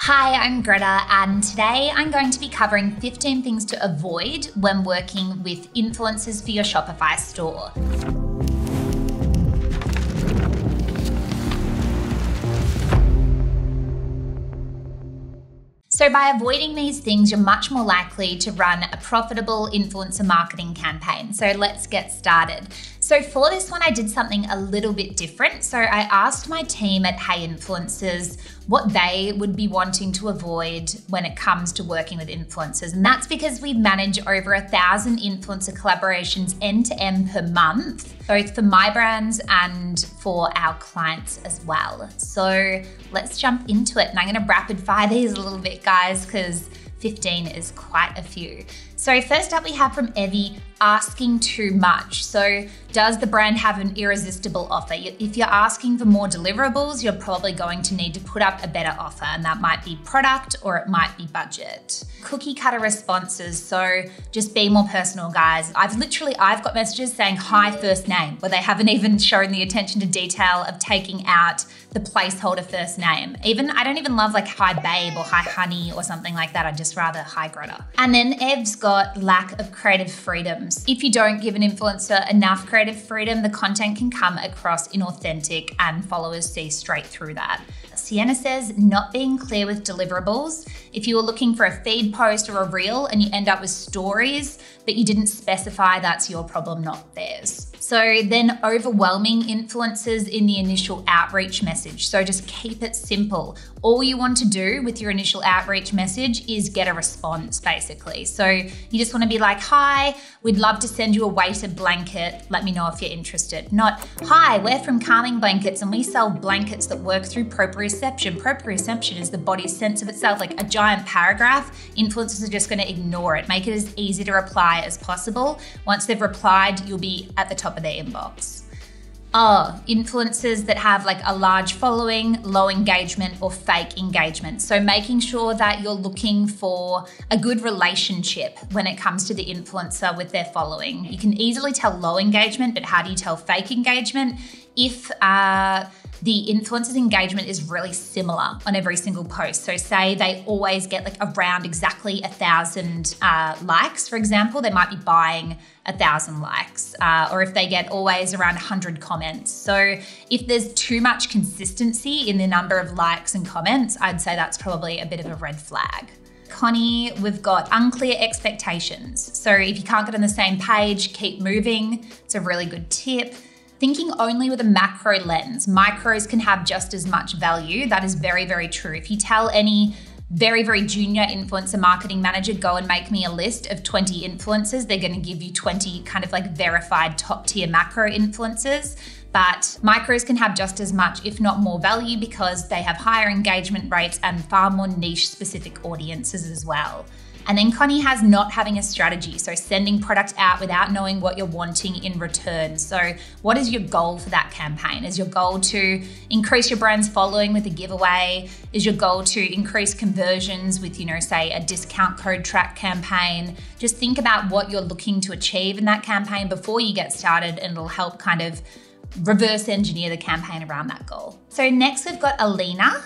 Hi, I'm Greta, and today I'm going to be covering 15 things to avoid when working with influencers for your Shopify store. So by avoiding these things, you're much more likely to run a profitable influencer marketing campaign. So let's get started. So for this one, I did something a little bit different. So I asked my team at Hey Influencers what they would be wanting to avoid when it comes to working with influencers. And that's because we manage over 1,000 influencer collaborations end-to-end per month, both for my brands and for our clients as well. So let's jump into it. And I'm gonna rapid fire these a little bit, guys, because 15 is quite a few. So first up we have from Evie, asking too much. So does the brand have an irresistible offer? If you're asking for more deliverables, you're probably going to need to put up a better offer, and that might be product or it might be budget. Cookie cutter responses. So just be more personal, guys. I've got messages saying hi first name, where they haven't even shown the attention to detail of taking out the placeholder first name. I don't even love like hi babe or hi honey or something like that. I'd just rather hi Greta. And then Ev's got lack of creative freedoms. If you don't give an influencer enough creative freedom, the content can come across inauthentic and followers see straight through that. Sienna says, not being clear with deliverables. If you were looking for a feed post or a reel and you end up with stories, but you didn't specify, that's your problem, not theirs. So then overwhelming influencers in the initial outreach message. So just keep it simple. All you want to do with your initial outreach message is get a response, basically. So you just want to be like, hi, we'd love to send you a weighted blanket. Let me know if you're interested. Not, hi, we're from Calming Blankets and we sell blankets that work through proprioception. Proprioception is the body's sense of itself, like a giant paragraph. Influencers are just going to ignore it. Make it as easy to reply as possible. Once they've replied, you'll be at the top of their inbox. Influencers that have like a large following, low engagement or fake engagement. So making sure that you're looking for a good relationship when it comes to the influencer with their following. You can easily tell low engagement, but how do you tell fake engagement? If the influencer's engagement is really similar on every single post. So say they always get like around exactly 1,000 likes, for example, they might be buying 1,000 likes, or if they get always around 100 comments. So if there's too much consistency in the number of likes and comments, I'd say that's probably a bit of a red flag. Connie, we've got unclear expectations. So if you can't get on the same page, keep moving. It's a really good tip. Thinking only with a macro lens. Micros can have just as much value. That is very, very true. If you tell any very, very junior influencer marketing manager, go and make me a list of 20 influencers, they're going to give you 20 kind of like verified top tier macro influencers. But micros can have just as much, if not more value, because they have higher engagement rates and far more niche specific audiences as well. And then Connie has not having a strategy. So sending product out without knowing what you're wanting in return. So what is your goal for that campaign? Is your goal to increase your brand's following with a giveaway? Is your goal to increase conversions with, say a discount code track campaign? Just think about what you're looking to achieve in that campaign before you get started, and it'll help kind of reverse engineer the campaign around that goal. So next we've got Alina.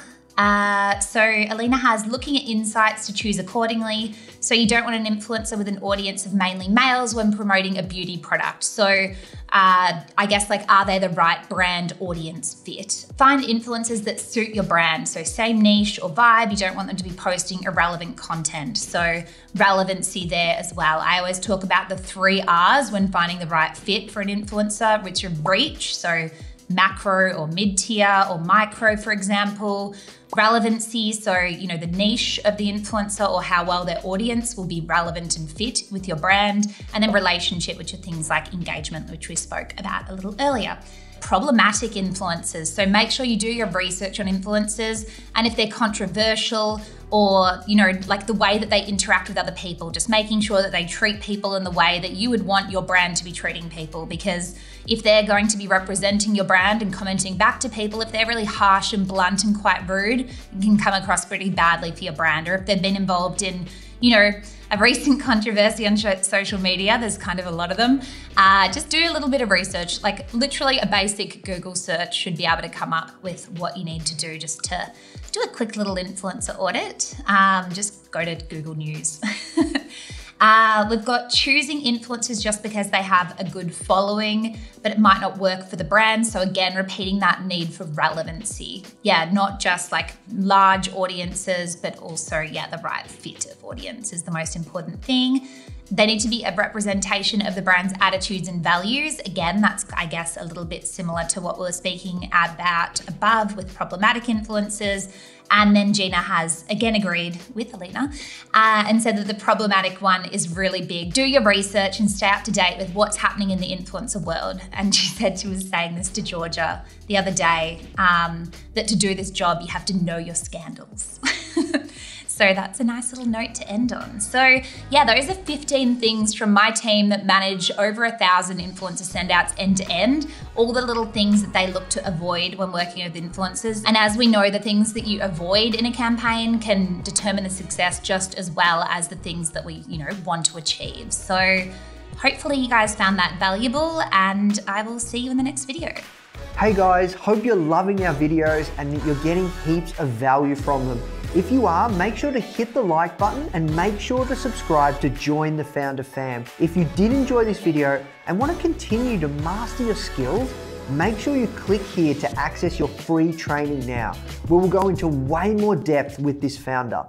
So Alina has looking at insights to choose accordingly. So you don't want an influencer with an audience of mainly males when promoting a beauty product. So I guess like, are they the right brand audience fit? Find influencers that suit your brand. So same niche or vibe, you don't want them to be posting irrelevant content. So relevancy there as well. I always talk about the 3 R's when finding the right fit for an influencer, which are reach. So macro or mid-tier or micro, for example. Relevancy, so the niche of the influencer or how well their audience will be relevant and fit with your brand. And then relationship, which are things like engagement, which we spoke about a little earlier. Problematic influencers. So make sure you do your research on influencers, and if they're controversial or, like the way that they interact with other people, just making sure that they treat people in the way that you would want your brand to be treating people. Because if they're going to be representing your brand and commenting back to people, if they're really harsh and blunt and quite rude, it can come across pretty badly for your brand. Or if they've been involved in, a recent controversy on social media, there's kind of a lot of them. Just do a little bit of research, like literally a basic Google search should be able to come up with what you need to do just to do a quick little influencer audit. Just go to Google News. We've got choosing influencers just because they have a good following, but it might not work for the brand. So again, repeating that need for relevancy. Yeah, not just like large audiences, but also, the right fit of audience is the most important thing. They need to be a representation of the brand's attitudes and values. Again, that's, I guess, a little bit similar to what we were speaking about above with problematic influencers. And then Gina has, again, agreed with Alina and said that the problematic one is really big. Do your research and stay up to date with what's happening in the influencer world. And she said she was saying this to Georgia the other day, that to do this job, you have to know your scandals. So that's a nice little note to end on. So those are 15 things from my team that manage over 1,000 influencer sendouts end to end, all the little things that they look to avoid when working with influencers. And as we know, the things that you avoid in a campaign can determine the success just as well as the things that we, want to achieve. So hopefully you guys found that valuable, and I will see you in the next video. Hey guys, hope you're loving our videos and that you're getting heaps of value from them. If you are, make sure to hit the like button and make sure to subscribe to join the Foundr fam. If you did enjoy this video and want to continue to master your skills, make sure you click here to access your free training now, where we'll go into way more depth with this founder.